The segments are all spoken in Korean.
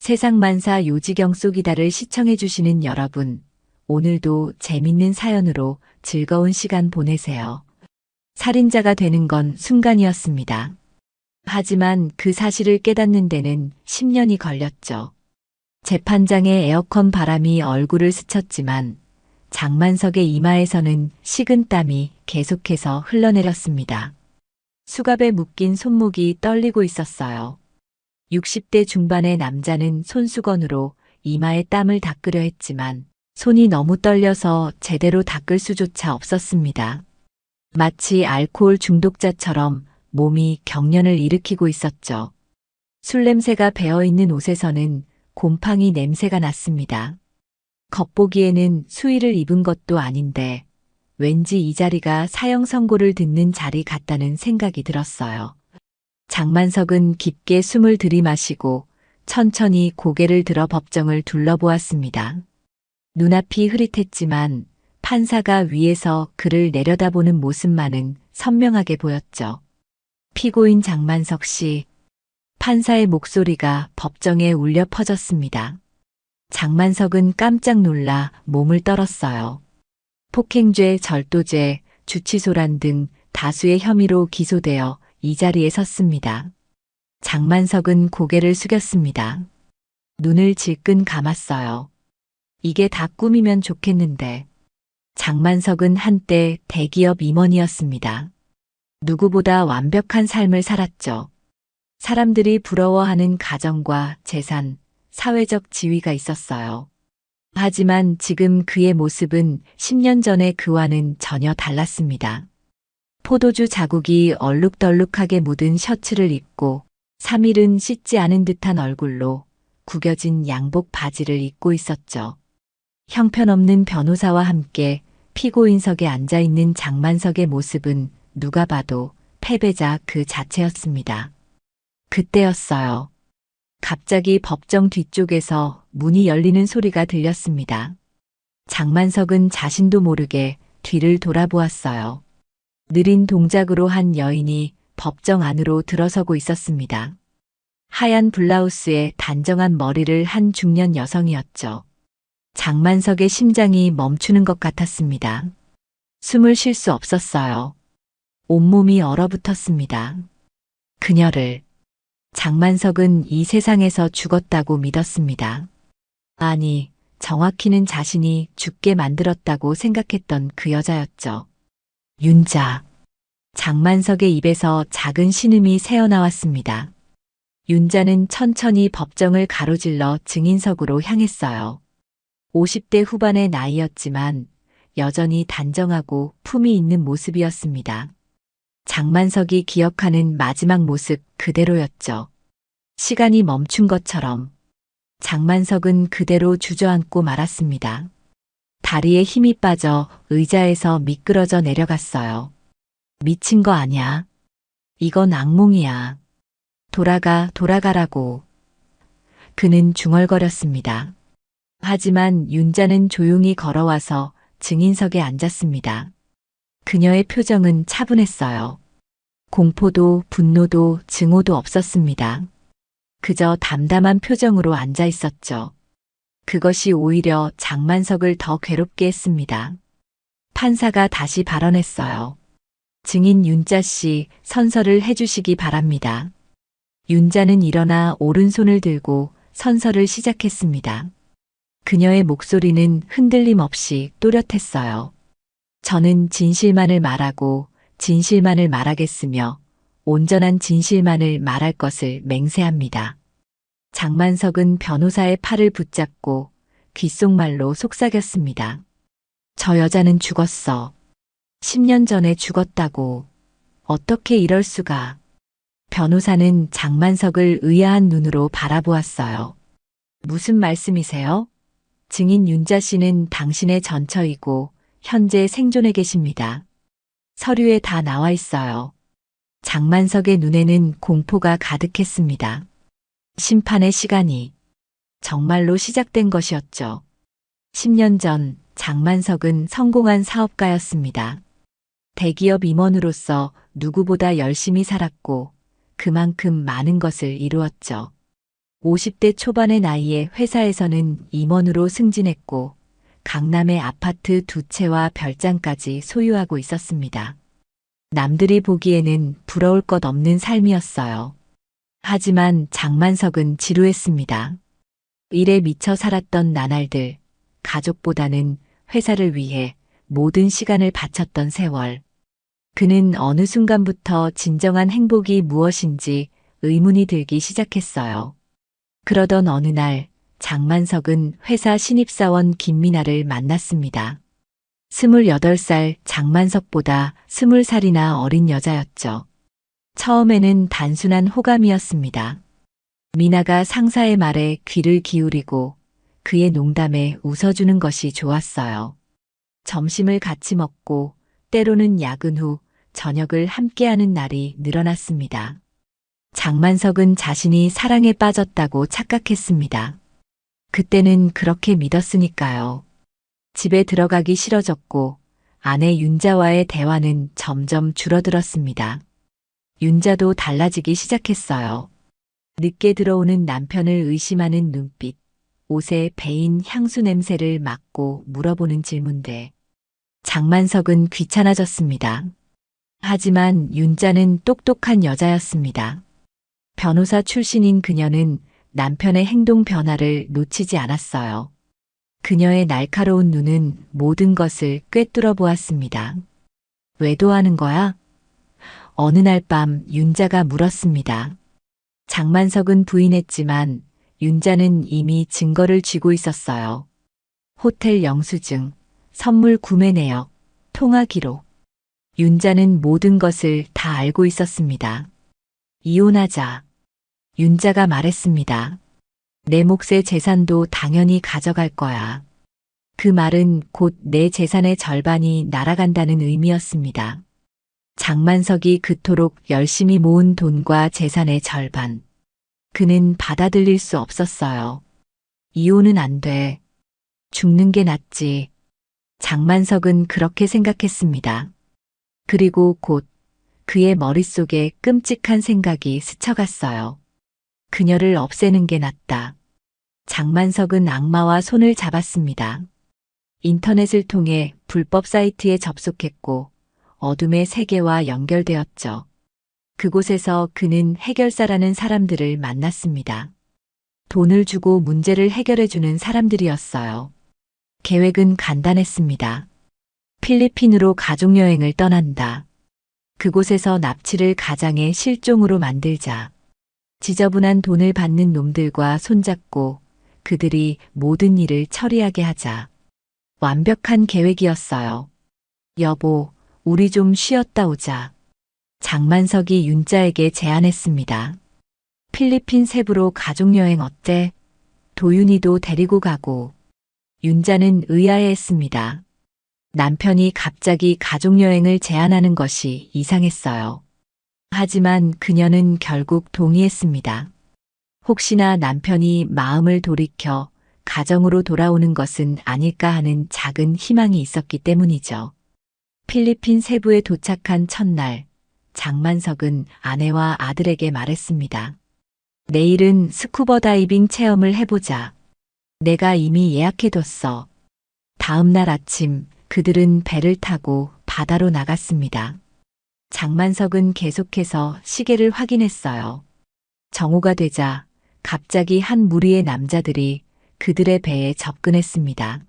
세상만사 요지경 속이다를 시청해주시는 여러분, 오늘도 재밌는 사연으로 즐거운 시간 보내세요. 살인자가 되는 건 순간이었습니다. 하지만 그 사실을 깨닫는 데는 10년이 걸렸죠. 재판장의 에어컨 바람이 얼굴을 스쳤지만 장만석의 이마에서는 식은땀이 계속해서 흘러내렸습니다. 수갑에 묶인 손목이 떨리고 있었어요. 60대 중반의 남자는 손수건으로 이마에 땀을 닦으려 했지만 손이 너무 떨려서 제대로 닦을 수조차 없었습니다. 마치 알코올 중독자처럼 몸이 경련을 일으키고 있었죠. 술 냄새가 배어있는 옷에서는 곰팡이 냄새가 났습니다. 겉보기에는 수의를 입은 것도 아닌데 왠지 이 자리가 사형 선고를 듣는 자리 같다는 생각이 들었어요. 장만석은 깊게 숨을 들이마시고 천천히 고개를 들어 법정을 둘러보았습니다. 눈앞이 흐릿했지만 판사가 위에서 그를 내려다보는 모습만은 선명하게 보였죠. 피고인 장만석 씨, 판사의 목소리가 법정에 울려 퍼졌습니다. 장만석은 깜짝 놀라 몸을 떨었어요. 폭행죄, 절도죄, 주치소란 등 다수의 혐의로 기소되어 이 자리에 섰습니다. 장만석은 고개를 숙였습니다. 눈을 질끈 감았어요. 이게 다 꿈이면 좋겠는데. 장만석은 한때 대기업 임원이었습니다. 누구보다 완벽한 삶을 살았죠. 사람들이 부러워하는 가정과 재산, 사회적 지위가 있었어요. 하지만 지금 그의 모습은 10년 전의 그와는 전혀 달랐습니다. 포도주 자국이 얼룩덜룩하게 묻은 셔츠를 입고 3일은 씻지 않은 듯한 얼굴로 구겨진 양복 바지를 입고 있었죠. 형편없는 변호사와 함께 피고인석에 앉아있는 장만석의 모습은 누가 봐도 패배자 그 자체였습니다. 그때였어요. 갑자기 법정 뒤쪽에서 문이 열리는 소리가 들렸습니다. 장만석은 자신도 모르게 뒤를 돌아보았어요. 느린 동작으로 한 여인이 법정 안으로 들어서고 있었습니다. 하얀 블라우스에 단정한 머리를 한 중년 여성이었죠. 장만석의 심장이 멈추는 것 같았습니다. 숨을 쉴 수 없었어요. 온몸이 얼어붙었습니다. 그녀를 장만석은 이 세상에서 죽었다고 믿었습니다. 아니, 정확히는 자신이 죽게 만들었다고 생각했던 그 여자였죠. 윤자. 장만석의 입에서 작은 신음이 새어나왔습니다. 윤자는 천천히 법정을 가로질러 증인석으로 향했어요. 50대 후반의 나이였지만 여전히 단정하고 품이 있는 모습이었습니다. 장만석이 기억하는 마지막 모습 그대로였죠. 시간이 멈춘 것처럼 장만석은 그대로 주저앉고 말았습니다. 다리에 힘이 빠져 의자에서 미끄러져 내려갔어요. 미친 거 아냐? 이건 악몽이야. 돌아가라고. 그는 중얼거렸습니다. 하지만 윤자는 조용히 걸어와서 증인석에 앉았습니다. 그녀의 표정은 차분했어요. 공포도 분노도 증오도 없었습니다. 그저 담담한 표정으로 앉아 있었죠. 그것이 오히려 장만석을 더 괴롭게 했습니다. 판사가 다시 발언했어요. 증인 윤자 씨, 선서를 해주시기 바랍니다. 윤자는 일어나 오른손을 들고 선서를 시작했습니다. 그녀의 목소리는 흔들림 없이 또렷했어요. 저는 진실만을 말하고 진실만을 말하겠으며 온전한 진실만을 말할 것을 맹세합니다. 장만석은 변호사의 팔을 붙잡고 귓속말로 속삭였습니다. 저 여자는 죽었어. 10년 전에 죽었다고. 어떻게 이럴 수가. 변호사는 장만석을 의아한 눈으로 바라보았어요. 무슨 말씀이세요? 증인 윤자 씨는 당신의 전처이고 현재 생존해 계십니다. 서류에 다 나와 있어요. 장만석의 눈에는 공포가 가득했습니다. 심판의 시간이 정말로 시작된 것이었죠. 10년 전 장만석은 성공한 사업가였습니다. 대기업 임원으로서 누구보다 열심히 살았고 그만큼 많은 것을 이루었죠. 50대 초반의 나이에 회사에서는 임원으로 승진했고 강남의 아파트 2채와 별장까지 소유하고 있었습니다. 남들이 보기에는 부러울 것 없는 삶이었어요. 하지만 장만석은 지루했습니다. 일에 미쳐 살았던 나날들, 가족보다는 회사를 위해 모든 시간을 바쳤던 세월. 그는 어느 순간부터 진정한 행복이 무엇인지 의문이 들기 시작했어요. 그러던 어느 날 장만석은 회사 신입사원 김미나를 만났습니다. 28살 장만석보다 20살이나 어린 여자였죠. 처음에는 단순한 호감이었습니다. 미나가 상사의 말에 귀를 기울이고 그의 농담에 웃어주는 것이 좋았어요. 점심을 같이 먹고 때로는 야근 후 저녁을 함께하는 날이 늘어났습니다. 장만석은 자신이 사랑에 빠졌다고 착각했습니다. 그때는 그렇게 믿었으니까요. 집에 들어가기 싫어졌고 아내 윤자와의 대화는 점점 줄어들었습니다. 윤자도 달라지기 시작했어요. 늦게 들어오는 남편을 의심하는 눈빛, 옷에 배인 향수 냄새를 맡고 물어보는 질문들. 장만석은 귀찮아졌습니다. 하지만 윤자는 똑똑한 여자였습니다. 변호사 출신인 그녀는 남편의 행동 변화를 놓치지 않았어요. 그녀의 날카로운 눈은 모든 것을 꿰뚫어 보았습니다. 외도하는 거야? 어느 날 밤 윤자가 물었습니다. 장만석은 부인했지만 윤자는 이미 증거를 쥐고 있었어요. 호텔 영수증, 선물 구매 내역, 통화 기록. 윤자는 모든 것을 다 알고 있었습니다. 이혼하자. 윤자가 말했습니다. 내 몫의 재산도 당연히 가져갈 거야. 그 말은 곧 내 재산의 절반이 날아간다는 의미였습니다. 장만석이 그토록 열심히 모은 돈과 재산의 절반. 그는 받아들일 수 없었어요. 이혼은 안 돼. 죽는 게 낫지. 장만석은 그렇게 생각했습니다. 그리고 곧 그의 머릿속에 끔찍한 생각이 스쳐갔어요. 그녀를 없애는 게 낫다. 장만석은 악마와 손을 잡았습니다. 인터넷을 통해 불법 사이트에 접속했고 어둠의 세계와 연결되었죠. 그곳에서 그는 해결사라는 사람들을 만났습니다. 돈을 주고 문제를 해결해주는 사람들이었어요. 계획은 간단했습니다. 필리핀으로 가족여행을 떠난다. 그곳에서 납치를 가장의 실종으로 만들자. 지저분한 돈을 받는 놈들과 손잡고 그들이 모든 일을 처리하게 하자. 완벽한 계획이었어요. 여보, 우리 좀 쉬었다 오자. 장만석이 윤자에게 제안했습니다. 필리핀 세부로 가족여행 어때? 도윤이도 데리고 가고. 윤자는 의아해했습니다. 남편이 갑자기 가족여행을 제안하는 것이 이상했어요. 하지만 그녀는 결국 동의했습니다. 혹시나 남편이 마음을 돌이켜 가정으로 돌아오는 것은 아닐까 하는 작은 희망이 있었기 때문이죠. 필리핀 세부에 도착한 첫날, 장만석은 아내와 아들에게 말했습니다. 내일은 스쿠버 다이빙 체험을 해보자. 내가 이미 예약해뒀어. 다음 날 아침 그들은 배를 타고 바다로 나갔습니다. 장만석은 계속해서 시계를 확인했어요. 정오가 되자 갑자기 한 무리의 남자들이 그들의 배에 접근했습니다.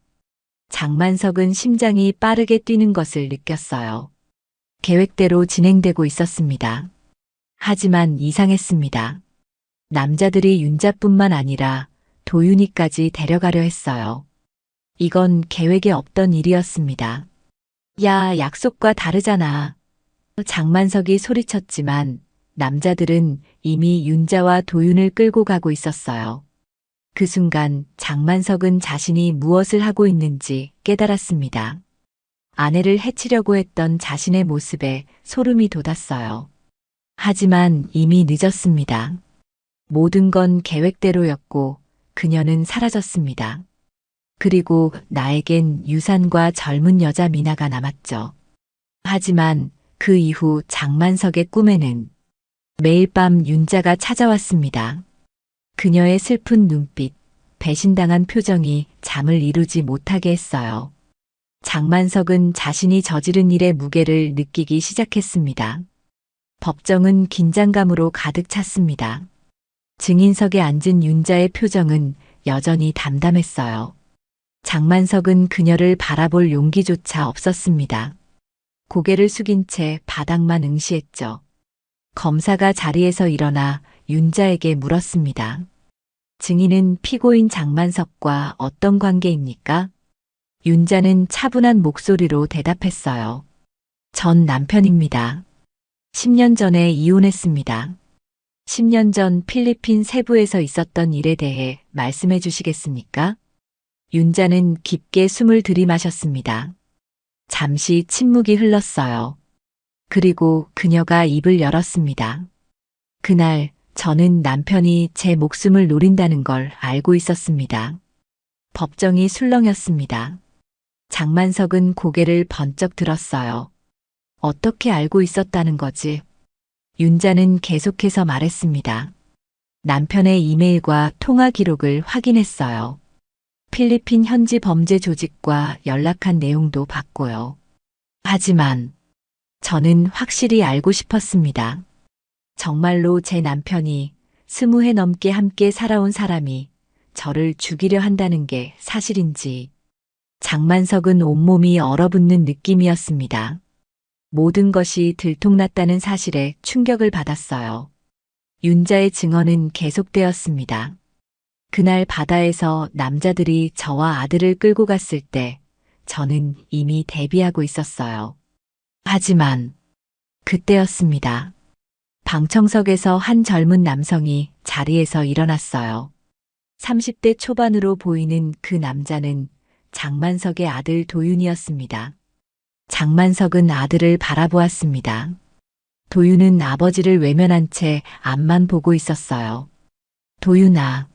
장만석은 심장이 빠르게 뛰는 것을 느꼈어요. 계획대로 진행되고 있었습니다. 하지만 이상했습니다. 남자들이 윤자뿐만 아니라 도윤이까지 데려가려 했어요. 이건 계획에 없던 일이었습니다. 야, 약속과 다르잖아. 장만석이 소리쳤지만 남자들은 이미 윤자와 도윤을 끌고 가고 있었어요. 그 순간 장만석은 자신이 무엇을 하고 있는지 깨달았습니다. 아내를 해치려고 했던 자신의 모습에 소름이 돋았어요. 하지만 이미 늦었습니다. 모든 건 계획대로였고 그녀는 사라졌습니다. 그리고 나에겐 유산과 젊은 여자 미나가 남았죠. 하지만 그 이후 장만석의 꿈에는 매일 밤 윤자가 찾아왔습니다. 그녀의 슬픈 눈빛, 배신당한 표정이 잠을 이루지 못하게 했어요. 장만석은 자신이 저지른 일의 무게를 느끼기 시작했습니다. 법정은 긴장감으로 가득 찼습니다. 증인석에 앉은 윤자의 표정은 여전히 담담했어요. 장만석은 그녀를 바라볼 용기조차 없었습니다. 고개를 숙인 채 바닥만 응시했죠. 검사가 자리에서 일어나 윤자에게 물었습니다. 증인은 피고인 장만석과 어떤 관계입니까? 윤자는 차분한 목소리로 대답했어요. 전 남편입니다. 10년 전에 이혼했습니다. 10년 전 필리핀 세부에서 있었던 일에 대해 말씀해 주시겠습니까? 윤자는 깊게 숨을 들이마셨습니다. 잠시 침묵이 흘렀어요. 그리고 그녀가 입을 열었습니다. 그날 저는 남편이 제 목숨을 노린다는 걸 알고 있었습니다. 법정이 술렁였습니다. 장만석은 고개를 번쩍 들었어요. 어떻게 알고 있었다는 거지? 윤자는 계속해서 말했습니다. 남편의 이메일과 통화 기록을 확인했어요. 필리핀 현지 범죄 조직과 연락한 내용도 봤고요. 하지만 저는 확실히 알고 싶었습니다. 정말로 제 남편이 20해 넘게 함께 살아온 사람이 저를 죽이려 한다는 게 사실인지. 장만석은 온몸이 얼어붙는 느낌이었습니다. 모든 것이 들통났다는 사실에 충격을 받았어요. 윤자의 증언은 계속되었습니다. 그날 바다에서 남자들이 저와 아들을 끌고 갔을 때 저는 이미 대비하고 있었어요. 하지만 그때였습니다. 방청석에서 한 젊은 남성이 자리에서 일어났어요. 30대 초반으로 보이는 그 남자는 장만석의 아들 도윤이었습니다. 장만석은 아들을 바라보았습니다. 도윤은 아버지를 외면한 채 앞만 보고 있었어요. 도윤아.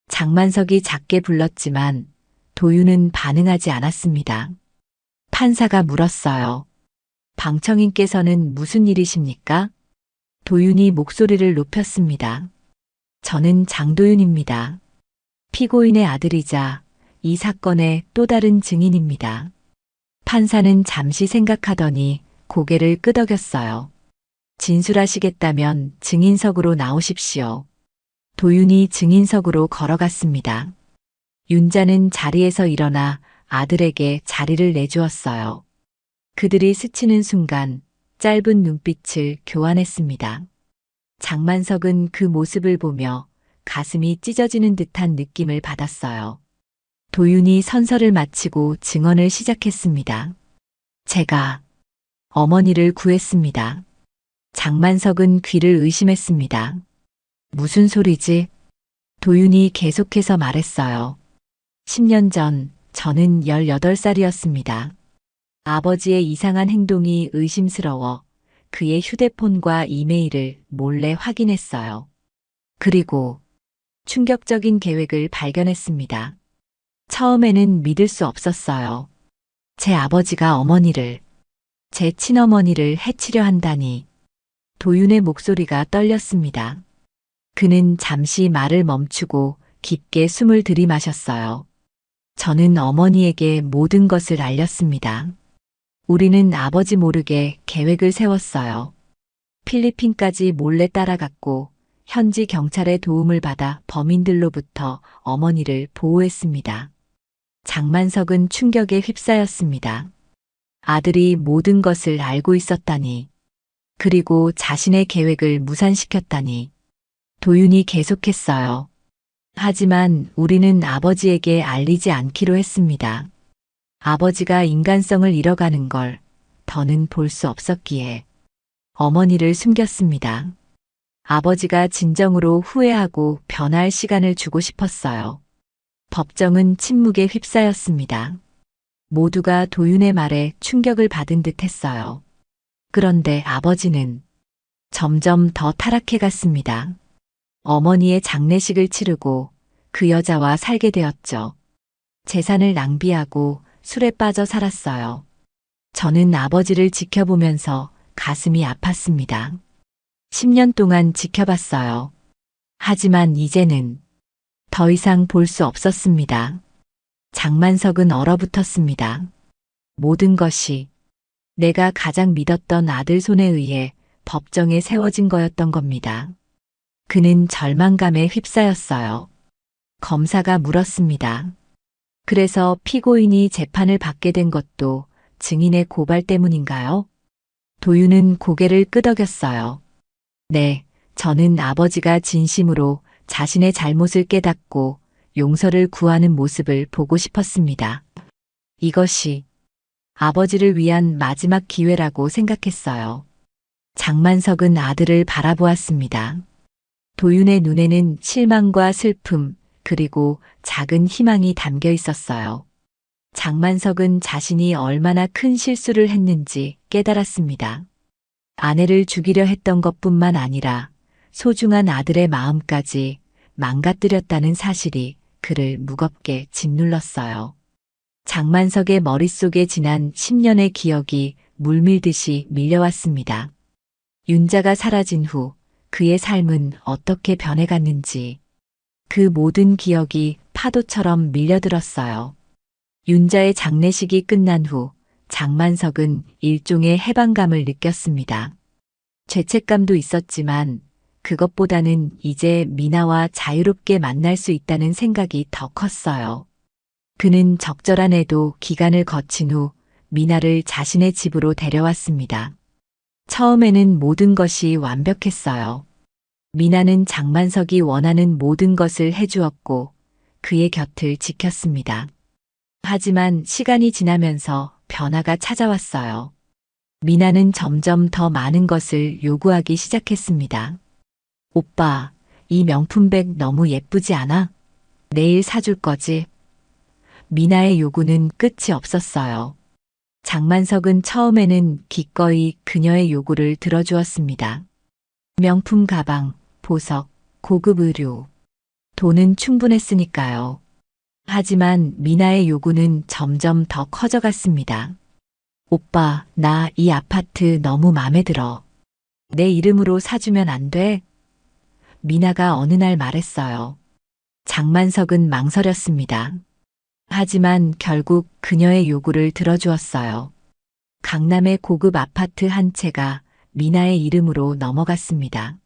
장만석이 작게 불렀지만 도윤은 반응하지 않았습니다. 판사가 물었어요. 방청인께서는 무슨 일이십니까? 도윤이 목소리를 높였습니다. 저는 장도윤입니다. 피고인의 아들이자 이 사건의 또 다른 증인입니다. 판사는 잠시 생각하더니 고개를 끄덕였어요. 진술하시겠다면 증인석으로 나오십시오. 도윤이 증인석으로 걸어갔습니다. 윤자는 자리에서 일어나 아들에게 자리를 내주었어요. 그들이 스치는 순간 짧은 눈빛을 교환했습니다. 장만석은 그 모습을 보며 가슴이 찢어지는 듯한 느낌을 받았어요. 도윤이 선서를 마치고 증언을 시작했습니다. 제가 어머니를 구했습니다. 장만석은 귀를 의심했습니다. 무슨 소리지? 도윤이 계속해서 말했어요. 10년 전 저는 18살이었습니다. 아버지의 이상한 행동이 의심스러워 그의 휴대폰과 이메일을 몰래 확인했어요. 그리고 충격적인 계획을 발견했습니다. 처음에는 믿을 수 없었어요. 제 아버지가 어머니를, 제 친어머니를 해치려 한다니. 도윤의 목소리가 떨렸습니다. 그는 잠시 말을 멈추고 깊게 숨을 들이마셨어요. 저는 어머니에게 모든 것을 알렸습니다. 우리는 아버지 모르게 계획을 세웠어요. 필리핀까지 몰래 따라갔고 현지 경찰의 도움을 받아 범인들로부터 어머니를 보호했습니다. 장만석은 충격에 휩싸였습니다. 아들이 모든 것을 알고 있었다니. 그리고 자신의 계획을 무산시켰다니. 도윤이 계속했어요. 하지만 우리는 아버지에게 알리지 않기로 했습니다. 아버지가 인간성을 잃어가는 걸 더는 볼 수 없었기에 어머니를 숨겼습니다. 아버지가 진정으로 후회하고 변화할 시간을 주고 싶었어요. 법정은 침묵에 휩싸였습니다. 모두가 도윤의 말에 충격을 받은 듯 했어요. 그런데 아버지는 점점 더 타락해 갔습니다. 어머니의 장례식을 치르고 그 여자와 살게 되었죠. 재산을 낭비하고 술에 빠져 살았어요. 저는 아버지를 지켜보면서 가슴이 아팠습니다. 10년 동안 지켜봤어요. 하지만 이제는 더 이상 볼 수 없었습니다. 장만석은 얼어붙었습니다. 모든 것이 내가 가장 믿었던 아들 손에 의해 법정에 세워진 거였던 겁니다. 그는 절망감에 휩싸였어요. 검사가 물었습니다. 그래서 피고인이 재판을 받게 된 것도 증인의 고발 때문인가요? 도윤은 고개를 끄덕였어요. 네, 저는 아버지가 진심으로 자신의 잘못을 깨닫고 용서를 구하는 모습을 보고 싶었습니다. 이것이 아버지를 위한 마지막 기회라고 생각했어요. 장만석은 아들을 바라보았습니다. 도윤의 눈에는 실망과 슬픔, 그리고 작은 희망이 담겨 있었어요. 장만석은 자신이 얼마나 큰 실수를 했는지 깨달았습니다. 아내를 죽이려 했던 것뿐만 아니라 소중한 아들의 마음까지 망가뜨렸다는 사실이 그를 무겁게 짓눌렀어요. 장만석의 머릿속에 지난 10년의 기억이 물밀듯이 밀려왔습니다. 윤자가 사라진 후 그의 삶은 어떻게 변해갔는지 그 모든 기억이 파도처럼 밀려들었어요. 윤자의 장례식이 끝난 후 장만석은 일종의 해방감을 느꼈습니다. 죄책감도 있었지만 그것보다는 이제 미나와 자유롭게 만날 수 있다는 생각이 더 컸어요. 그는 적절한 애도 기간을 거친 후 미나를 자신의 집으로 데려왔습니다. 처음에는 모든 것이 완벽했어요. 미나는 장만석이 원하는 모든 것을 해주었고 그의 곁을 지켰습니다. 하지만 시간이 지나면서 변화가 찾아왔어요. 미나는 점점 더 많은 것을 요구하기 시작했습니다. 오빠, 이 명품백 너무 예쁘지 않아? 내일 사줄 거지? 미나의 요구는 끝이 없었어요. 장만석은 처음에는 기꺼이 그녀의 요구를 들어주었습니다. 명품 가방, 보석, 고급 의류. 돈은 충분했으니까요. 하지만 미나의 요구는 점점 더 커져갔습니다. 오빠, 나 이 아파트 너무 마음에 들어. 내 이름으로 사주면 안 돼? 미나가 어느 날 말했어요. 장만석은 망설였습니다. 하지만 결국 그녀의 요구를 들어주었어요. 강남의 고급 아파트 한 채가 미나의 이름으로 넘어갔습니다.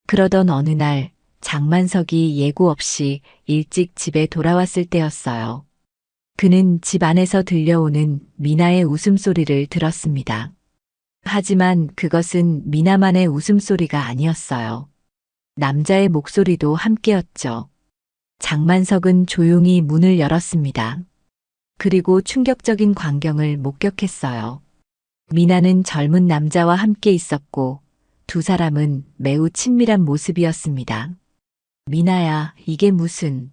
그러던 어느 날 장만석이 예고 없이 일찍 집에 돌아왔을 때였어요. 그는 집 안에서 들려오는 미나의 웃음소리를 들었습니다. 하지만 그것은 미나만의 웃음소리가 아니었어요. 남자의 목소리도 함께였죠. 장만석은 조용히 문을 열었습니다. 그리고 충격적인 광경을 목격했어요. 미나는 젊은 남자와 함께 있었고 두 사람은 매우 친밀한 모습이었습니다. 미나야, 이게 무슨...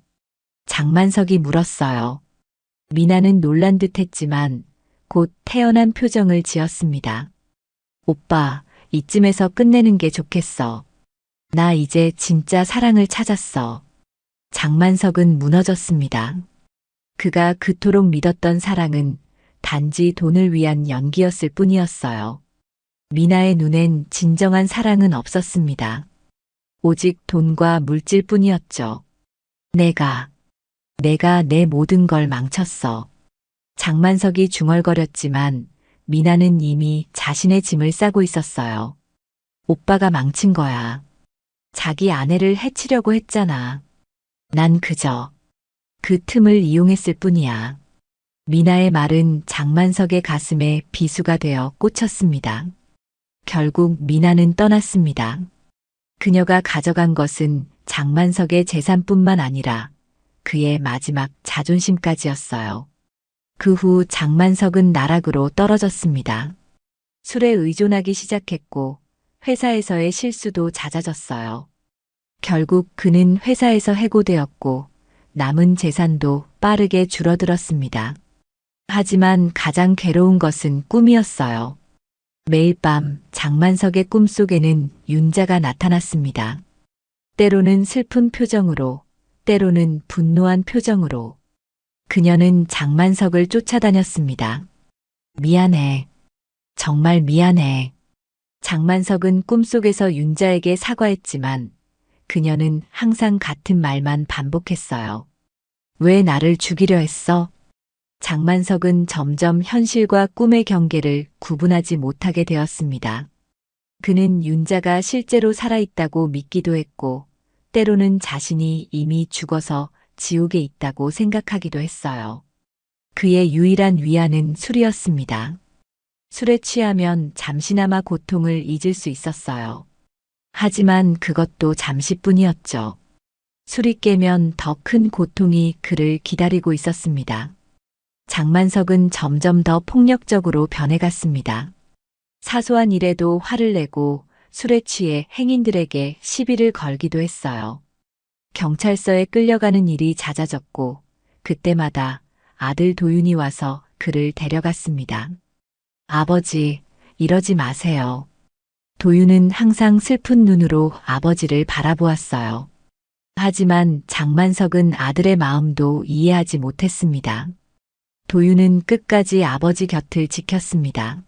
장만석이 물었어요. 미나는 놀란 듯 했지만 곧 태연한 표정을 지었습니다. 오빠, 이쯤에서 끝내는 게 좋겠어. 나 이제 진짜 사랑을 찾았어. 장만석은 무너졌습니다. 그가 그토록 믿었던 사랑은 단지 돈을 위한 연기였을 뿐이었어요. 미나의 눈엔 진정한 사랑은 없었습니다. 오직 돈과 물질뿐이었죠. 내가 내 모든 걸 망쳤어. 장만석이 중얼거렸지만 미나는 이미 자신의 짐을 싸고 있었어요. 오빠가 망친 거야. 자기 아내를 해치려고 했잖아. 난 그저 그 틈을 이용했을 뿐이야. 미나의 말은 장만석의 가슴에 비수가 되어 꽂혔습니다. 결국 미나는 떠났습니다. 그녀가 가져간 것은 장만석의 재산뿐만 아니라 그의 마지막 자존심까지였어요. 그 후 장만석은 나락으로 떨어졌습니다. 술에 의존하기 시작했고 회사에서의 실수도 잦아졌어요. 결국 그는 회사에서 해고되었고 남은 재산도 빠르게 줄어들었습니다. 하지만 가장 괴로운 것은 꿈이었어요. 매일 밤 장만석의 꿈속에는 윤자가 나타났습니다. 때로는 슬픈 표정으로, 때로는 분노한 표정으로. 그녀는 장만석을 쫓아다녔습니다. 미안해. 정말 미안해. 장만석은 꿈속에서 윤자에게 사과했지만 그녀는 항상 같은 말만 반복했어요. 왜 나를 죽이려 했어? 장만석은 점점 현실과 꿈의 경계를 구분하지 못하게 되었습니다. 그는 윤자가 실제로 살아있다고 믿기도 했고, 때로는 자신이 이미 죽어서 지옥에 있다고 생각하기도 했어요. 그의 유일한 위안은 술이었습니다. 술에 취하면 잠시나마 고통을 잊을 수 있었어요. 하지만 그것도 잠시뿐이었죠. 술이 깨면 더 큰 고통이 그를 기다리고 있었습니다. 장만석은 점점 더 폭력적으로 변해갔습니다. 사소한 일에도 화를 내고 술에 취해 행인들에게 시비를 걸기도 했어요. 경찰서에 끌려가는 일이 잦아졌고 그때마다 아들 도윤이 와서 그를 데려갔습니다. 아버지, 이러지 마세요. 도윤은 항상 슬픈 눈으로 아버지를 바라보았어요. 하지만 장만석은 아들의 마음도 이해하지 못했습니다. 도윤은 끝까지 아버지 곁을 지켰습니다.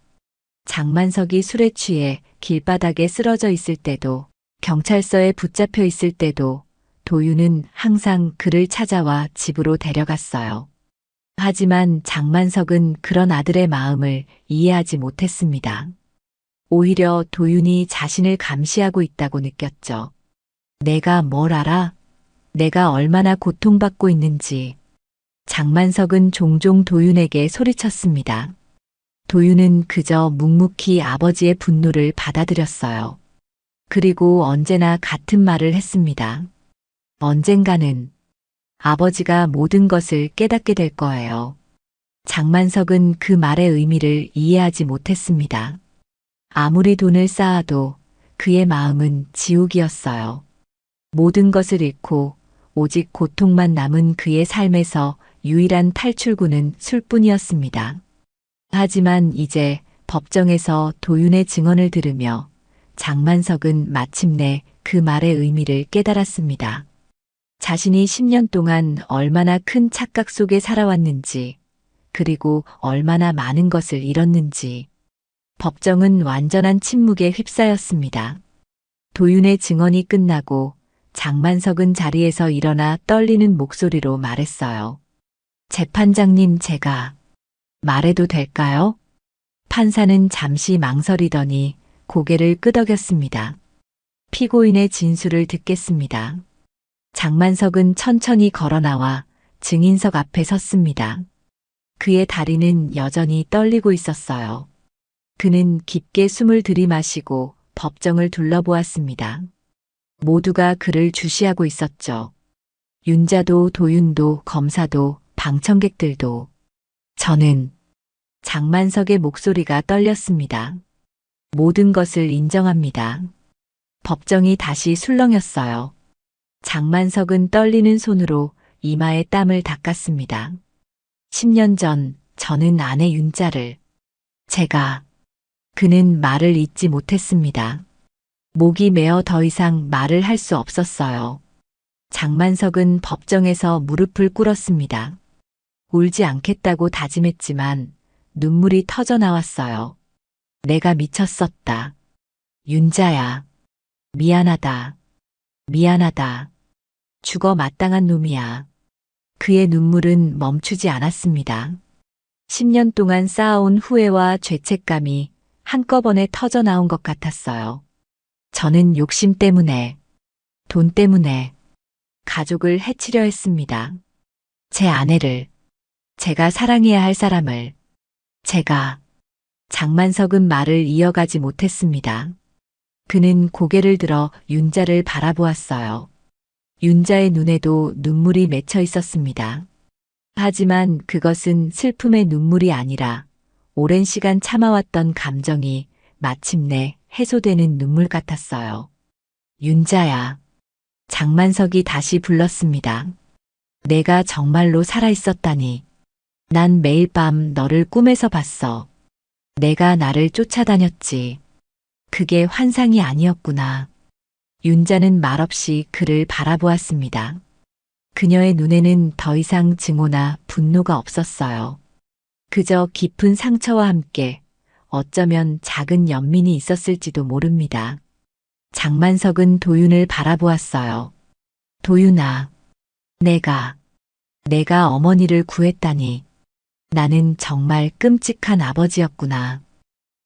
장만석이 술에 취해 길바닥에 쓰러져 있을 때도, 경찰서에 붙잡혀 있을 때도 도윤은 항상 그를 찾아와 집으로 데려갔어요. 하지만 장만석은 그런 아들의 마음을 이해하지 못했습니다. 오히려 도윤이 자신을 감시하고 있다고 느꼈죠. 내가 뭘 알아? 내가 얼마나 고통받고 있는지. 장만석은 종종 도윤에게 소리쳤습니다. 도윤은 그저 묵묵히 아버지의 분노를 받아들였어요. 그리고 언제나 같은 말을 했습니다. 언젠가는 아버지가 모든 것을 깨닫게 될 거예요. 장만석은 그 말의 의미를 이해하지 못했습니다. 아무리 돈을 쌓아도 그의 마음은 지옥이었어요. 모든 것을 잃고 오직 고통만 남은 그의 삶에서 유일한 탈출구는 술뿐이었습니다. 하지만 이제 법정에서 도윤의 증언을 들으며 장만석은 마침내 그 말의 의미를 깨달았습니다. 자신이 10년 동안 얼마나 큰 착각 속에 살아왔는지, 그리고 얼마나 많은 것을 잃었는지. 법정은 완전한 침묵에 휩싸였습니다. 도윤의 증언이 끝나고 장만석은 자리에서 일어나 떨리는 목소리로 말했어요. 재판장님, 제가 말해도 될까요? 판사는 잠시 망설이더니 고개를 끄덕였습니다. 피고인의 진술을 듣겠습니다. 장만석은 천천히 걸어 나와 증인석 앞에 섰습니다. 그의 다리는 여전히 떨리고 있었어요. 그는 깊게 숨을 들이마시고 법정을 둘러보았습니다. 모두가 그를 주시하고 있었죠. 윤자도 도윤도 검사도 방청객들도. 저는 장만석의 목소리가 떨렸습니다. 모든 것을 인정합니다. 법정이 다시 술렁였어요. 장만석은 떨리는 손으로 이마에 땀을 닦았습니다. 10년 전 저는 아내 윤자를 그는 말을 잇지 못했습니다. 목이 메어 더 이상 말을 할 수 없었어요. 장만석은 법정에서 무릎을 꿇었습니다. 울지 않겠다고 다짐했지만 눈물이 터져 나왔어요. 내가 미쳤었다. 윤자야. 미안하다. 미안하다. 죽어 마땅한 놈이야. 그의 눈물은 멈추지 않았습니다. 10년 동안 쌓아온 후회와 죄책감이 한꺼번에 터져 나온 것 같았어요. 저는 욕심 때문에, 돈 때문에 가족을 해치려 했습니다. 제 아내를, 제가 사랑해야 할 사람을, 장만석은 말을 이어가지 못했습니다. 그는 고개를 들어 윤자를 바라보았어요. 윤자의 눈에도 눈물이 맺혀 있었습니다. 하지만 그것은 슬픔의 눈물이 아니라 오랜 시간 참아왔던 감정이 마침내 해소되는 눈물 같았어요. 윤자야. 장만석이 다시 불렀습니다. 내가 정말로 살아있었다니. 난 매일 밤 너를 꿈에서 봤어. 내가 나를 쫓아다녔지. 그게 환상이 아니었구나. 윤자는 말없이 그를 바라보았습니다. 그녀의 눈에는 더 이상 증오나 분노가 없었어요. 그저 깊은 상처와 함께 어쩌면 작은 연민이 있었을지도 모릅니다. 장만석은 도윤을 바라보았어요. 도윤아, 내가 어머니를 구했다니. 나는 정말 끔찍한 아버지였구나.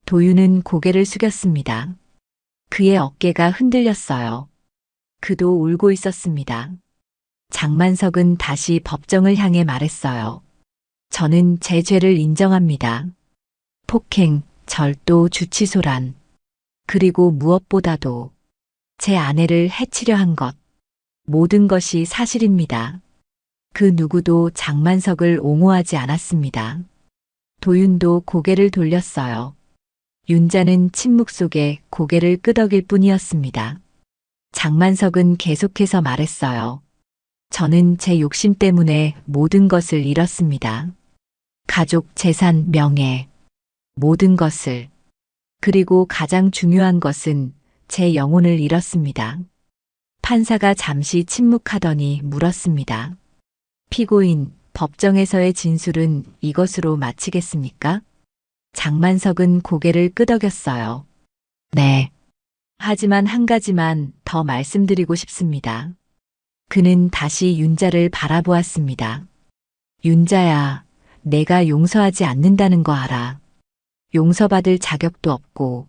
도윤은 고개를 숙였습니다. 그의 어깨가 흔들렸어요. 그도 울고 있었습니다. 장만석은 다시 법정을 향해 말했어요. 저는 제 죄를 인정합니다. 폭행, 절도, 주치소란. 그리고 무엇보다도 제 아내를 해치려 한 것. 모든 것이 사실입니다. 그 누구도 장만석을 옹호하지 않았습니다. 도윤도 고개를 돌렸어요. 윤자는 침묵 속에 고개를 끄덕일 뿐이었습니다. 장만석은 계속해서 말했어요. 저는 제 욕심 때문에 모든 것을 잃었습니다. 가족, 재산, 명예, 모든 것을. 그리고 가장 중요한 것은 제 영혼을 잃었습니다. 판사가 잠시 침묵하더니 물었습니다. 피고인, 법정에서의 진술은 이것으로 마치겠습니까? 장만석은 고개를 끄덕였어요. 네. 하지만 한 가지만 더 말씀드리고 싶습니다. 그는 다시 윤자를 바라보았습니다. 윤자야, 내가 용서하지 않는다는 거 알아. 용서받을 자격도 없고.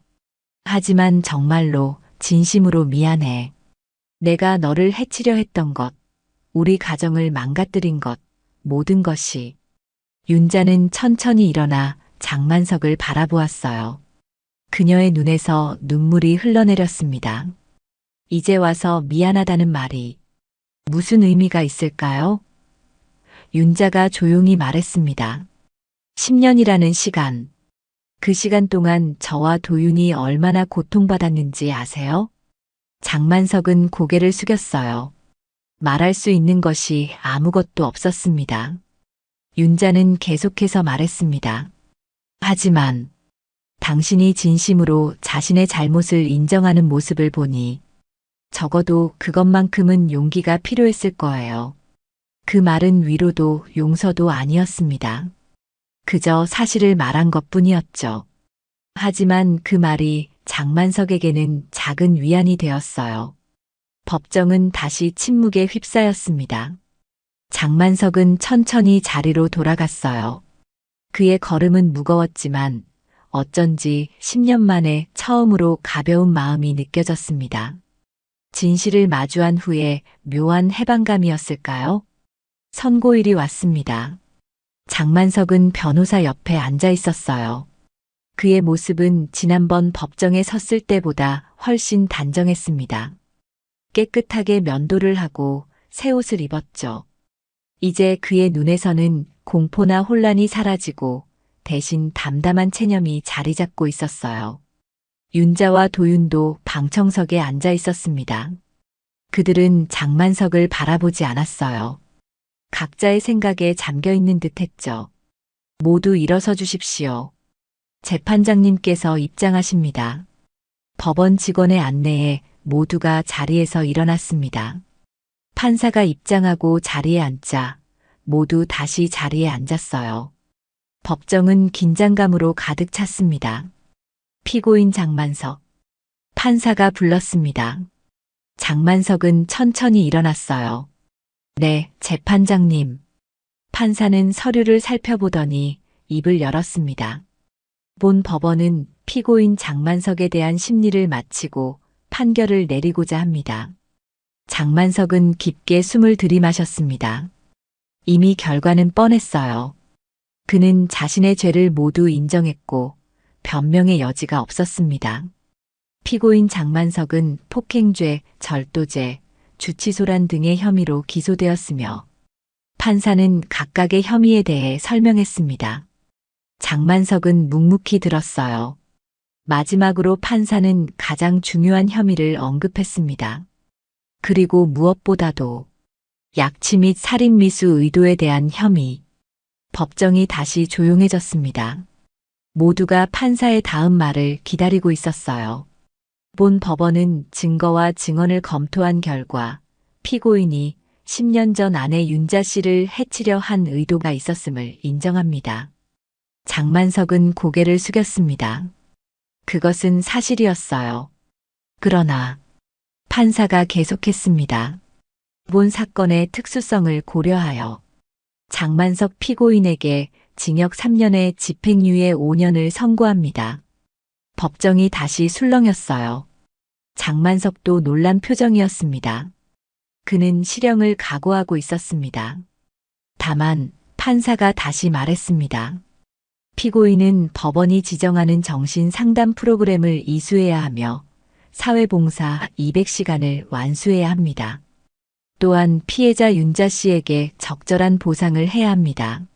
하지만 정말로 진심으로 미안해. 내가 너를 해치려 했던 것, 우리 가정을 망가뜨린 것, 모든 것이. 윤자는 천천히 일어나 장만석을 바라보았어요. 그녀의 눈에서 눈물이 흘러내렸습니다. 이제 와서 미안하다는 말이 무슨 의미가 있을까요? 윤자가 조용히 말했습니다. 10년이라는 시간. 그 시간 동안 저와 도윤이 얼마나 고통받았는지 아세요? 장만석은 고개를 숙였어요. 말할 수 있는 것이 아무것도 없었습니다. 윤자는 계속해서 말했습니다. 하지만 당신이 진심으로 자신의 잘못을 인정하는 모습을 보니 적어도 그것만큼은 용기가 필요했을 거예요. 그 말은 위로도 용서도 아니었습니다. 그저 사실을 말한 것뿐이었죠. 하지만 그 말이 장만석에게는 작은 위안이 되었어요. 법정은 다시 침묵에 휩싸였습니다. 장만석은 천천히 자리로 돌아갔어요. 그의 걸음은 무거웠지만 어쩐지 10년 만에 처음으로 가벼운 마음이 느껴졌습니다. 진실을 마주한 후에 묘한 해방감이었을까요? 선고일이 왔습니다. 장만석은 변호사 옆에 앉아 있었어요. 그의 모습은 지난번 법정에 섰을 때보다 훨씬 단정했습니다. 깨끗하게 면도를 하고 새 옷을 입었죠. 이제 그의 눈에서는 공포나 혼란이 사라지고 대신 담담한 체념이 자리 잡고 있었어요. 윤자와 도윤도 방청석에 앉아 있었습니다. 그들은 장만석을 바라보지 않았어요. 각자의 생각에 잠겨 있는 듯 했죠. 모두 일어서 주십시오. 재판장님께서 입장하십니다. 법원 직원의 안내에 모두가 자리에서 일어났습니다. 판사가 입장하고 자리에 앉자 모두 다시 자리에 앉았어요. 법정은 긴장감으로 가득 찼습니다. 피고인 장만석. 판사가 불렀습니다. 장만석은 천천히 일어났어요. 네, 재판장님. 판사는 서류를 살펴보더니 입을 열었습니다. 본 법원은 피고인 장만석에 대한 심리를 마치고 판결을 내리고자 합니다. 장만석은 깊게 숨을 들이마셨습니다. 이미 결과는 뻔했어요. 그는 자신의 죄를 모두 인정했고 변명의 여지가 없었습니다. 피고인 장만석은 폭행죄, 절도죄, 주치소란 등의 혐의로 기소되었으며 판사는 각각의 혐의에 대해 설명했습니다. 장만석은 묵묵히 들었어요. 마지막으로 판사는 가장 중요한 혐의를 언급했습니다. 그리고 무엇보다도 약취 및 살인미수 의도에 대한 혐의. 법정이 다시 조용해졌습니다. 모두가 판사의 다음 말을 기다리고 있었어요. 본 법원은 증거와 증언을 검토한 결과 피고인이 10년 전 아내 윤자 씨를 해치려 한 의도가 있었음을 인정합니다. 장만석은 고개를 숙였습니다. 그것은 사실이었어요. 그러나 판사가 계속했습니다. 본 사건의 특수성을 고려하여 장만석 피고인에게 징역 3년에 집행유예 5년을 선고합니다. 법정이 다시 술렁였어요. 장만석도 놀란 표정이었습니다. 그는 실형을 각오하고 있었습니다. 다만 판사가 다시 말했습니다. 피고인은 법원이 지정하는 정신 상담 프로그램을 이수해야 하며 사회봉사 200시간을 완수해야 합니다. 또한 피해자 윤자 씨에게 적절한 보상을 해야 합니다.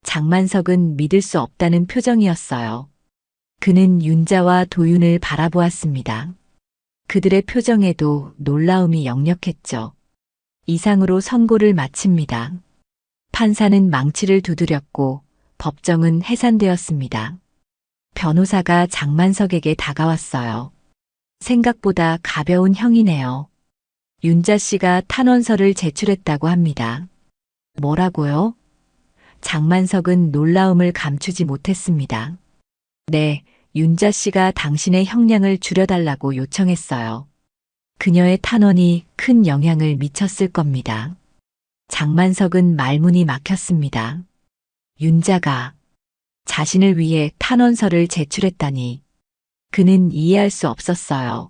장만석은 믿을 수 없다는 표정이었어요. 그는 윤자와 도윤을 바라보았습니다. 그들의 표정에도 놀라움이 역력했죠. 이상으로 선고를 마칩니다. 판사는 망치를 두드렸고 법정은 해산되었습니다. 변호사가 장만석에게 다가왔어요. 생각보다 가벼운 형이네요. 윤자 씨가 탄원서를 제출했다고 합니다. 뭐라고요? 장만석은 놀라움을 감추지 못했습니다. 네, 윤자 씨가 당신의 형량을 줄여달라고 요청했어요. 그녀의 탄원이 큰 영향을 미쳤을 겁니다. 장만석은 말문이 막혔습니다. 윤자가 자신을 위해 탄원서를 제출했다니 그는 이해할 수 없었어요.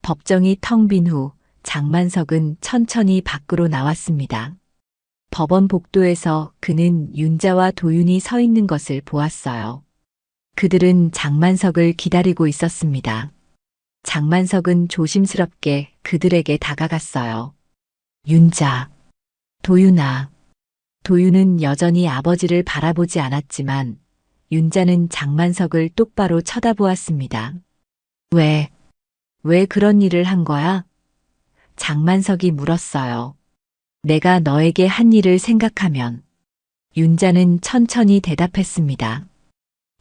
법정이 텅 빈 후 장만석은 천천히 밖으로 나왔습니다. 법원 복도에서 그는 윤자와 도윤이 서 있는 것을 보았어요. 그들은 장만석을 기다리고 있었습니다. 장만석은 조심스럽게 그들에게 다가갔어요. 윤자, 도윤아. 도윤은 여전히 아버지를 바라보지 않았지만 윤자는 장만석을 똑바로 쳐다보았습니다. 왜 그런 일을 한 거야? 장만석이 물었어요. 내가 너에게 한 일을 생각하면. 윤자는 천천히 대답했습니다.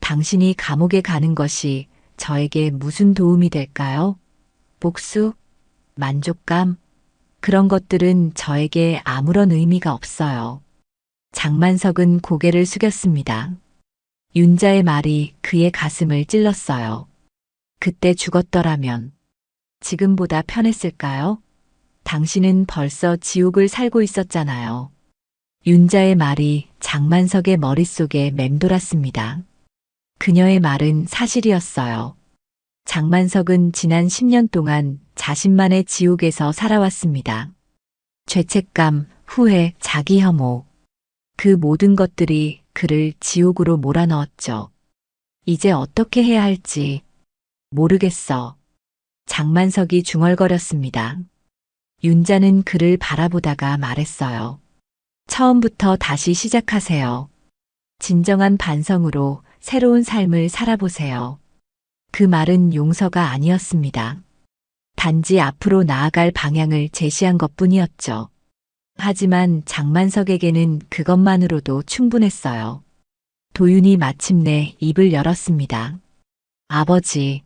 당신이 감옥에 가는 것이 저에게 무슨 도움이 될까요? 복수? 만족감? 그런 것들은 저에게 아무런 의미가 없어요. 장만석은 고개를 숙였습니다. 윤자의 말이 그의 가슴을 찔렀어요. 그때 죽었더라면 지금보다 편했을까요? 당신은 벌써 지옥을 살고 있었잖아요. 윤자의 말이 장만석의 머릿속에 맴돌았습니다. 그녀의 말은 사실이었어요. 장만석은 지난 10년 동안 자신만의 지옥에서 살아왔습니다. 죄책감, 후회, 자기 혐오. 그 모든 것들이 그를 지옥으로 몰아넣었죠. 이제 어떻게 해야 할지 모르겠어. 장만석이 중얼거렸습니다. 윤자는 그를 바라보다가 말했어요. 처음부터 다시 시작하세요. 진정한 반성으로 새로운 삶을 살아보세요. 그 말은 용서가 아니었습니다. 단지 앞으로 나아갈 방향을 제시한 것뿐이었죠. 하지만 장만석에게는 그것만으로도 충분했어요. 도윤이 마침내 입을 열었습니다. 아버지,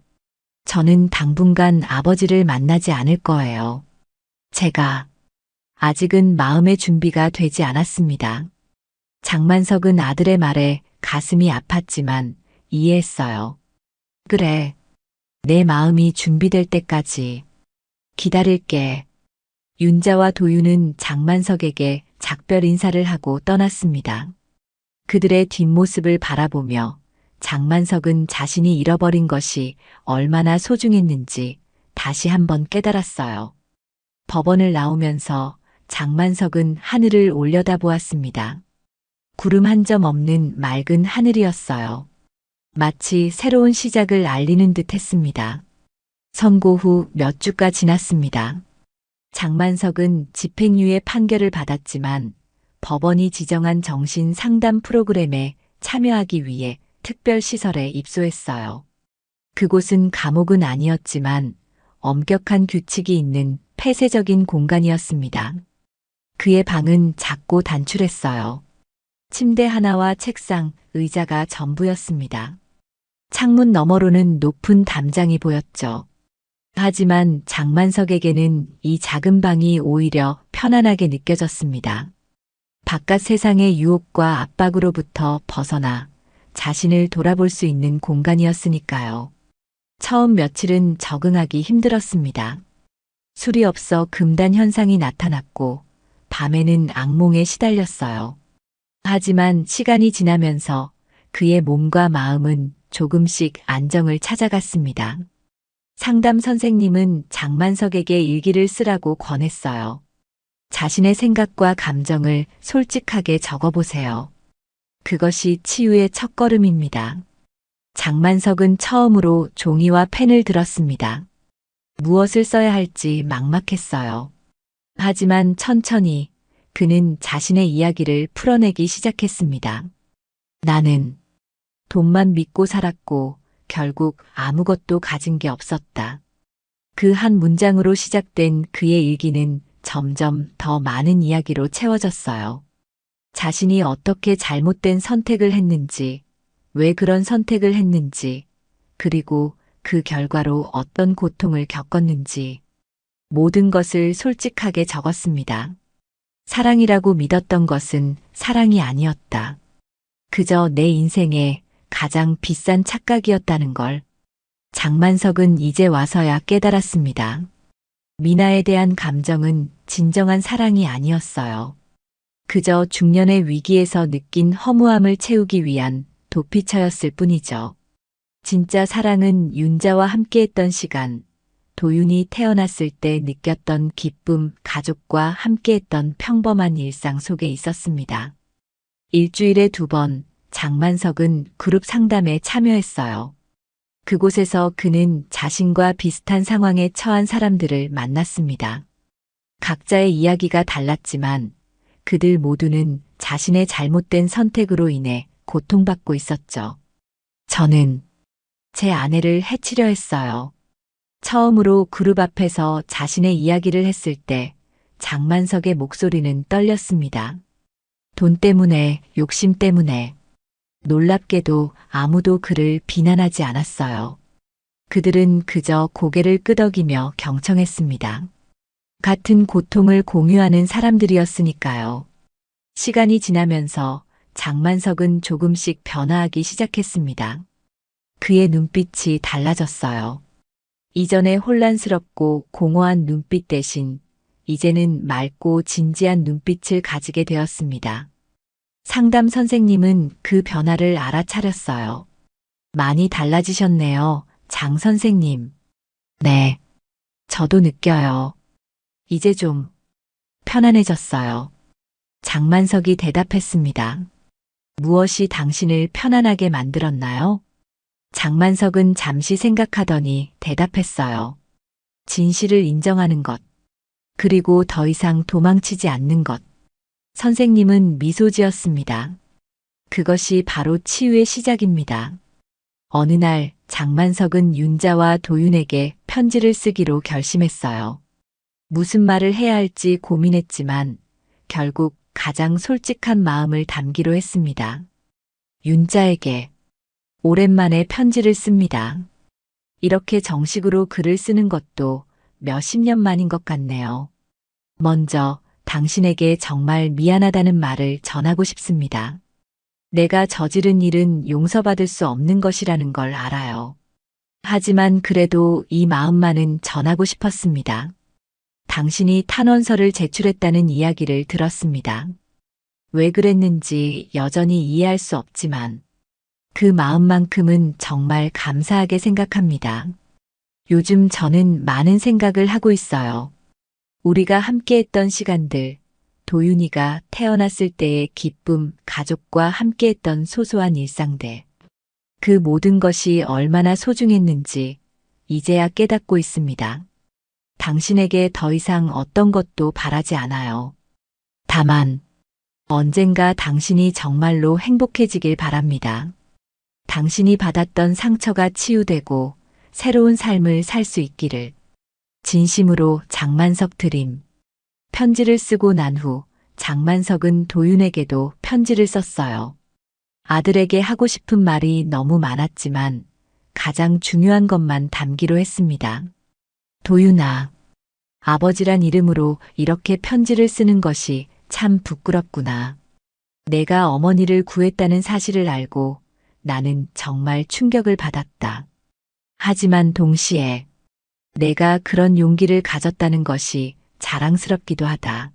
저는 당분간 아버지를 만나지 않을 거예요. 제가 아직은 마음의 준비가 되지 않았습니다. 장만석은 아들의 말에 가슴이 아팠지만 이해했어요. 그래, 내 마음이 준비될 때까지 기다릴게. 윤자와 도윤은 장만석에게 작별 인사를 하고 떠났습니다. 그들의 뒷모습을 바라보며 장만석은 자신이 잃어버린 것이 얼마나 소중했는지 다시 한번 깨달았어요. 법원을 나오면서 장만석은 하늘을 올려다보았습니다. 구름 한 점 없는 맑은 하늘이었어요. 마치 새로운 시작을 알리는 듯 했습니다. 선고 후 몇 주가 지났습니다. 장만석은 집행유예 판결을 받았지만 법원이 지정한 정신 상담 프로그램에 참여하기 위해 특별시설에 입소했어요. 그곳은 감옥은 아니었지만 엄격한 규칙이 있는 폐쇄적인 공간이었습니다. 그의 방은 작고 단출했어요. 침대 하나와 책상, 의자가 전부였습니다. 창문 너머로는 높은 담장이 보였죠. 하지만 장만석에게는 이 작은 방이 오히려 편안하게 느껴졌습니다. 바깥 세상의 유혹과 압박으로부터 벗어나 자신을 돌아볼 수 있는 공간이었으니까요. 처음 며칠은 적응하기 힘들었습니다. 술이 없어 금단 현상이 나타났고 밤에는 악몽에 시달렸어요. 하지만 시간이 지나면서 그의 몸과 마음은 조금씩 안정을 찾아갔습니다. 상담 선생님은 장만석에게 일기를 쓰라고 권했어요. 자신의 생각과 감정을 솔직하게 적어보세요. 그것이 치유의 첫걸음입니다. 장만석은 처음으로 종이와 펜을 들었습니다. 무엇을 써야 할지 막막했어요. 하지만 천천히 그는 자신의 이야기를 풀어내기 시작했습니다. 나는 돈만 믿고 살았고 결국 아무것도 가진 게 없었다. 그 한 문장으로 시작된 그의 일기는 점점 더 많은 이야기로 채워졌어요. 자신이 어떻게 잘못된 선택을 했는지, 왜 그런 선택을 했는지, 그리고 그 결과로 어떤 고통을 겪었는지, 모든 것을 솔직하게 적었습니다. 사랑이라고 믿었던 것은 사랑이 아니었다. 그저 내 인생의 가장 비싼 착각이었다는 걸 장만석은 이제 와서야 깨달았습니다. 미나에 대한 감정은 진정한 사랑이 아니었어요. 그저 중년의 위기에서 느낀 허무함을 채우기 위한 도피처였을 뿐이죠. 진짜 사랑은 윤자와 함께했던 시간, 도윤이 태어났을 때 느꼈던 기쁨, 가족과 함께했던 평범한 일상 속에 있었습니다. 일주일에 2번 장만석은 그룹 상담에 참여했어요. 그곳에서 그는 자신과 비슷한 상황에 처한 사람들을 만났습니다. 각자의 이야기가 달랐지만 그들 모두는 자신의 잘못된 선택으로 인해 고통받고 있었죠. 저는 제 아내를 해치려 했어요. 처음으로 그룹 앞에서 자신의 이야기를 했을 때 장만석의 목소리는 떨렸습니다. 돈 때문에, 욕심 때문에. 놀랍게도 아무도 그를 비난하지 않았어요. 그들은 그저 고개를 끄덕이며 경청했습니다. 같은 고통을 공유하는 사람들이었으니까요. 시간이 지나면서 장만석은 조금씩 변화하기 시작했습니다. 그의 눈빛이 달라졌어요. 이전에 혼란스럽고 공허한 눈빛 대신 이제는 맑고 진지한 눈빛을 가지게 되었습니다. 상담 선생님은 그 변화를 알아차렸어요. 많이 달라지셨네요, 장 선생님. 네, 저도 느껴요. 이제 좀 편안해졌어요. 장만석이 대답했습니다. 무엇이 당신을 편안하게 만들었나요? 장만석은 잠시 생각하더니 대답했어요. 진실을 인정하는 것, 그리고 더 이상 도망치지 않는 것. 선생님은 미소 지었습니다. 그것이 바로 치유의 시작입니다. 어느 날 장만석은 윤자와 도윤에게 편지를 쓰기로 결심했어요. 무슨 말을 해야 할지 고민했지만 결국 가장 솔직한 마음을 담기로 했습니다. 윤자에게 오랜만에 편지를 씁니다. 이렇게 정식으로 글을 쓰는 것도 몇십 년 만인 것 같네요. 먼저 당신에게 정말 미안하다는 말을 전하고 싶습니다. 내가 저지른 일은 용서받을 수 없는 것이라는 걸 알아요. 하지만 그래도 이 마음만은 전하고 싶었습니다. 당신이 탄원서를 제출했다는 이야기를 들었습니다. 왜 그랬는지 여전히 이해할 수 없지만 그 마음만큼은 정말 감사하게 생각합니다. 요즘 저는 많은 생각을 하고 있어요. 우리가 함께했던 시간들, 도윤이가 태어났을 때의 기쁨, 가족과 함께했던 소소한 일상들. 그 모든 것이 얼마나 소중했는지 이제야 깨닫고 있습니다. 당신에게 더 이상 어떤 것도 바라지 않아요. 다만 언젠가 당신이 정말로 행복해지길 바랍니다. 당신이 받았던 상처가 치유되고 새로운 삶을 살 수 있기를. 진심으로 장만석 드림. 편지를 쓰고 난 후 장만석은 도윤에게도 편지를 썼어요. 아들에게 하고 싶은 말이 너무 많았지만 가장 중요한 것만 담기로 했습니다. 도윤아, 아버지란 이름으로 이렇게 편지를 쓰는 것이 참 부끄럽구나. 내가 어머니를 구했다는 사실을 알고 나는 정말 충격을 받았다. 하지만 동시에 내가 그런 용기를 가졌다는 것이 자랑스럽기도 하다.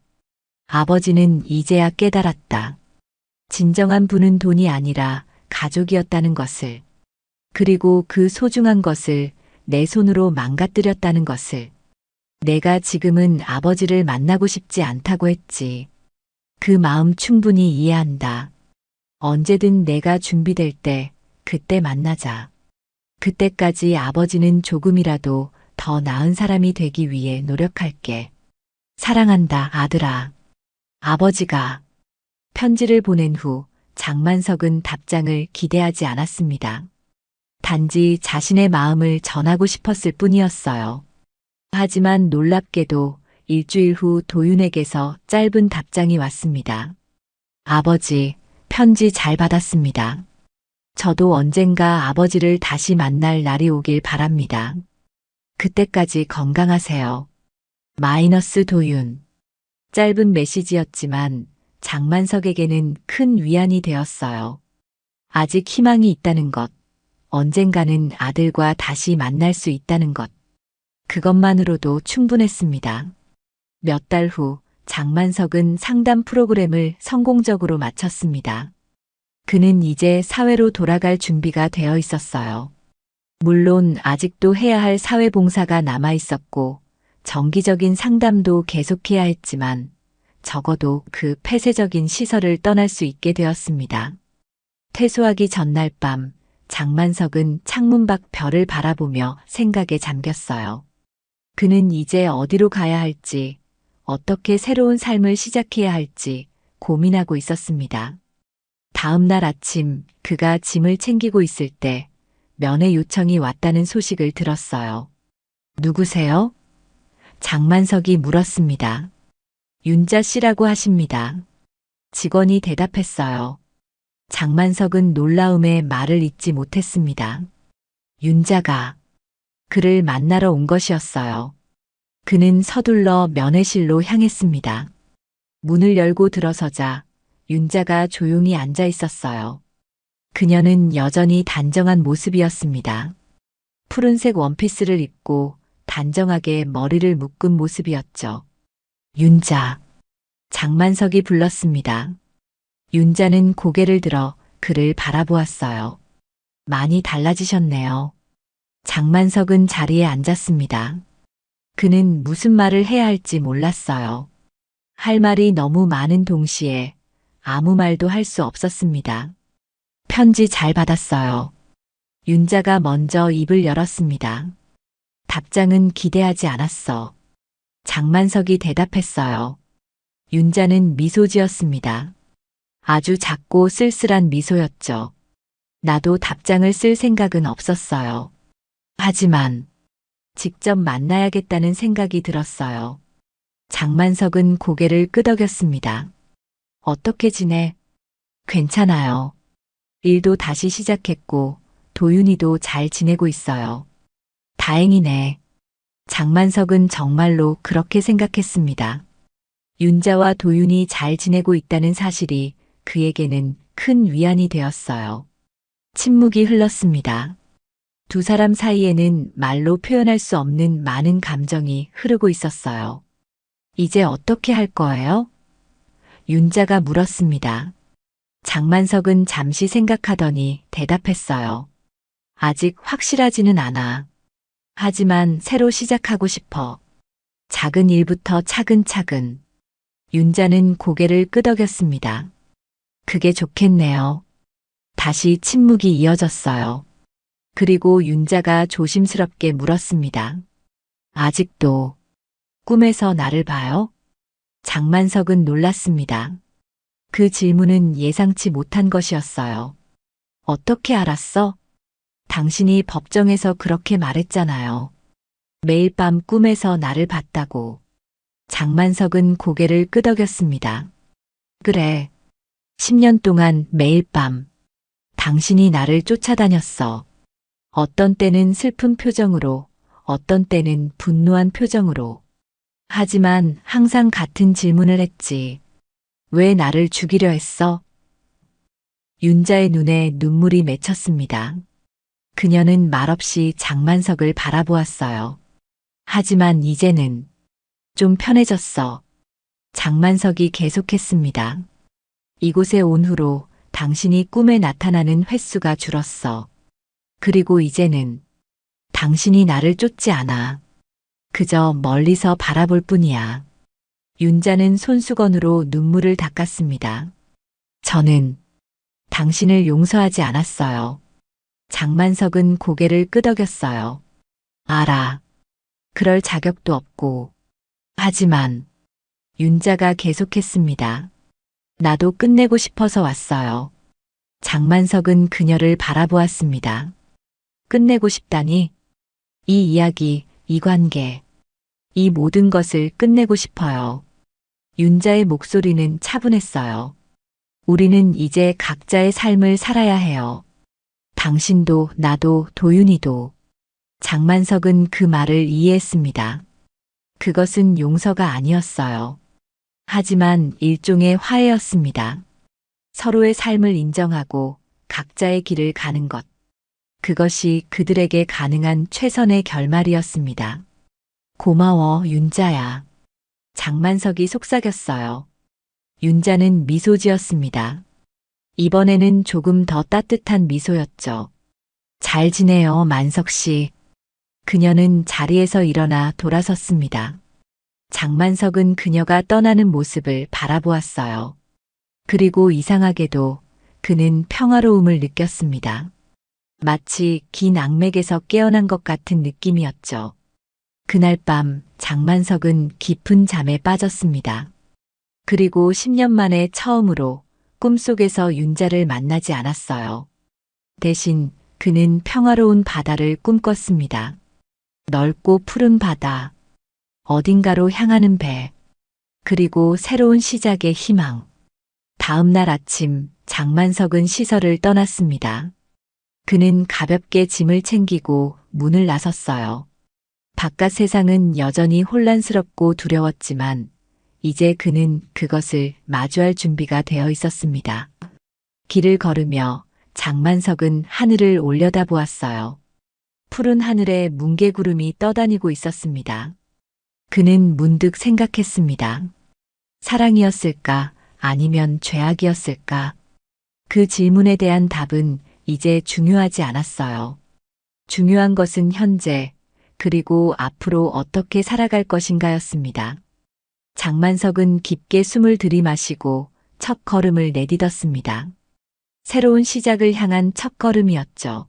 아버지는 이제야 깨달았다. 진정한 부는 돈이 아니라 가족이었다는 것을. 그리고 그 소중한 것을 내 손으로 망가뜨렸다는 것을. 내가 지금은 아버지를 만나고 싶지 않다고 했지. 그 마음 충분히 이해한다. 언제든 내가 준비될 때 그때 만나자. 그때까지 아버지는 조금이라도 더 나은 사람이 되기 위해 노력할게. 사랑한다, 아들아. 아버지가 편지를 보낸 후 장만석은 답장을 기대하지 않았습니다. 단지 자신의 마음을 전하고 싶었을 뿐이었어요. 하지만 놀랍게도 일주일 후 도윤에게서 짧은 답장이 왔습니다. 아버지, 편지 잘 받았습니다. 저도 언젠가 아버지를 다시 만날 날이 오길 바랍니다. 그때까지 건강하세요. 마이너스 도윤. 짧은 메시지였지만 장만석에게는 큰 위안이 되었어요. 아직 희망이 있다는 것, 언젠가는 아들과 다시 만날 수 있다는 것. 그것만으로도 충분했습니다. 몇 달 후 장만석은 상담 프로그램을 성공적으로 마쳤습니다. 그는 이제 사회로 돌아갈 준비가 되어 있었어요. 물론 아직도 해야 할 사회봉사가 남아 있었고 정기적인 상담도 계속해야 했지만 적어도 그 폐쇄적인 시설을 떠날 수 있게 되었습니다. 퇴소하기 전날 밤 장만석은 창문 밖 별을 바라보며 생각에 잠겼어요. 그는 이제 어디로 가야 할지, 어떻게 새로운 삶을 시작해야 할지 고민하고 있었습니다. 다음 날 아침 그가 짐을 챙기고 있을 때 면회 요청이 왔다는 소식을 들었어요. 누구세요? 장만석이 물었습니다. 윤자 씨라고 하십니다. 직원이 대답했어요. 장만석은 놀라움에 말을 잇지 못했습니다. 윤자가 그를 만나러 온 것이었어요. 그는 서둘러 면회실로 향했습니다. 문을 열고 들어서자 윤자가 조용히 앉아 있었어요. 그녀는 여전히 단정한 모습이었습니다. 푸른색 원피스를 입고 단정하게 머리를 묶은 모습이었죠. 윤자. 장만석이 불렀습니다. 윤자는 고개를 들어 그를 바라보았어요. 많이 달라지셨네요. 장만석은 자리에 앉았습니다. 그는 무슨 말을 해야 할지 몰랐어요. 할 말이 너무 많은 동시에 아무 말도 할 수 없었습니다. 편지 잘 받았어요. 윤자가 먼저 입을 열었습니다. 답장은 기대하지 않았어. 장만석이 대답했어요. 윤자는 미소 지었습니다. 아주 작고 쓸쓸한 미소였죠. 나도 답장을 쓸 생각은 없었어요. 하지만 직접 만나야겠다는 생각이 들었어요. 장만석은 고개를 끄덕였습니다. 어떻게 지내? 괜찮아요. 일도 다시 시작했고 도윤이도 잘 지내고 있어요. 다행이네. 장만석은 정말로 그렇게 생각했습니다. 윤자와 도윤이 잘 지내고 있다는 사실이 그에게는 큰 위안이 되었어요. 침묵이 흘렀습니다. 두 사람 사이에는 말로 표현할 수 없는 많은 감정이 흐르고 있었어요. 이제 어떻게 할 거예요? 윤자가 물었습니다. 장만석은 잠시 생각하더니 대답했어요. 아직 확실하지는 않아. 하지만 새로 시작하고 싶어. 작은 일부터 차근차근. 윤자는 고개를 끄덕였습니다. 그게 좋겠네요. 다시 침묵이 이어졌어요. 그리고 윤자가 조심스럽게 물었습니다. 아직도 꿈에서 나를 봐요? 장만석은 놀랐습니다. 그 질문은 예상치 못한 것이었어요. 어떻게 알았어? 당신이 법정에서 그렇게 말했잖아요. 매일 밤 꿈에서 나를 봤다고. 장만석은 고개를 끄덕였습니다. 그래. 10년 동안 매일 밤 당신이 나를 쫓아다녔어. 어떤 때는 슬픈 표정으로, 어떤 때는 분노한 표정으로. 하지만 항상 같은 질문을 했지. 왜 나를 죽이려 했어? 윤자의 눈에 눈물이 맺혔습니다. 그녀는 말없이 장만석을 바라보았어요. 하지만 이제는 좀 편해졌어. 장만석이 계속했습니다. 이곳에 온 후로 당신이 꿈에 나타나는 횟수가 줄었어. 그리고 이제는 당신이 나를 쫓지 않아. 그저 멀리서 바라볼 뿐이야. 윤자는 손수건으로 눈물을 닦았습니다. 저는 당신을 용서하지 않았어요. 장만석은 고개를 끄덕였어요. 알아. 그럴 자격도 없고. 하지만 윤자가 계속했습니다. 나도 끝내고 싶어서 왔어요. 장만석은 그녀를 바라보았습니다. 끝내고 싶다니? 이 이야기, 이 관계, 이 모든 것을 끝내고 싶어요. 윤자의 목소리는 차분했어요. 우리는 이제 각자의 삶을 살아야 해요. 당신도 나도 도윤이도. 장만석은 그 말을 이해했습니다. 그것은 용서가 아니었어요. 하지만 일종의 화해였습니다. 서로의 삶을 인정하고 각자의 길을 가는 것. 그것이 그들에게 가능한 최선의 결말이었습니다. 고마워, 윤자야. 장만석이 속삭였어요. 윤자는 미소 지었습니다. 이번에는 조금 더 따뜻한 미소였죠. 잘 지내요, 만석 씨. 그녀는 자리에서 일어나 돌아섰습니다. 장만석은 그녀가 떠나는 모습을 바라보았어요. 그리고 이상하게도 그는 평화로움을 느꼈습니다. 마치 긴 악맥에서 깨어난 것 같은 느낌이었죠. 그날 밤 장만석은 깊은 잠에 빠졌습니다. 그리고 10년 만에 처음으로 꿈속에서 윤자를 만나지 않았어요. 대신 그는 평화로운 바다를 꿈꿨습니다. 넓고 푸른 바다, 어딘가로 향하는 배, 그리고 새로운 시작의 희망. 다음 날 아침 장만석은 시설을 떠났습니다. 그는 가볍게 짐을 챙기고 문을 나섰어요. 바깥 세상은 여전히 혼란스럽고 두려웠지만 이제 그는 그것을 마주할 준비가 되어 있었습니다. 길을 걸으며 장만석은 하늘을 올려다보았어요. 푸른 하늘에 뭉게구름이 떠다니고 있었습니다. 그는 문득 생각했습니다. 사랑이었을까? 아니면 죄악이었을까? 그 질문에 대한 답은 이제 중요하지 않았어요. 중요한 것은 현재, 그리고 앞으로 어떻게 살아갈 것인가였습니다. 장만석은 깊게 숨을 들이마시고 첫 걸음을 내딛었습니다. 새로운 시작을 향한 첫 걸음이었죠.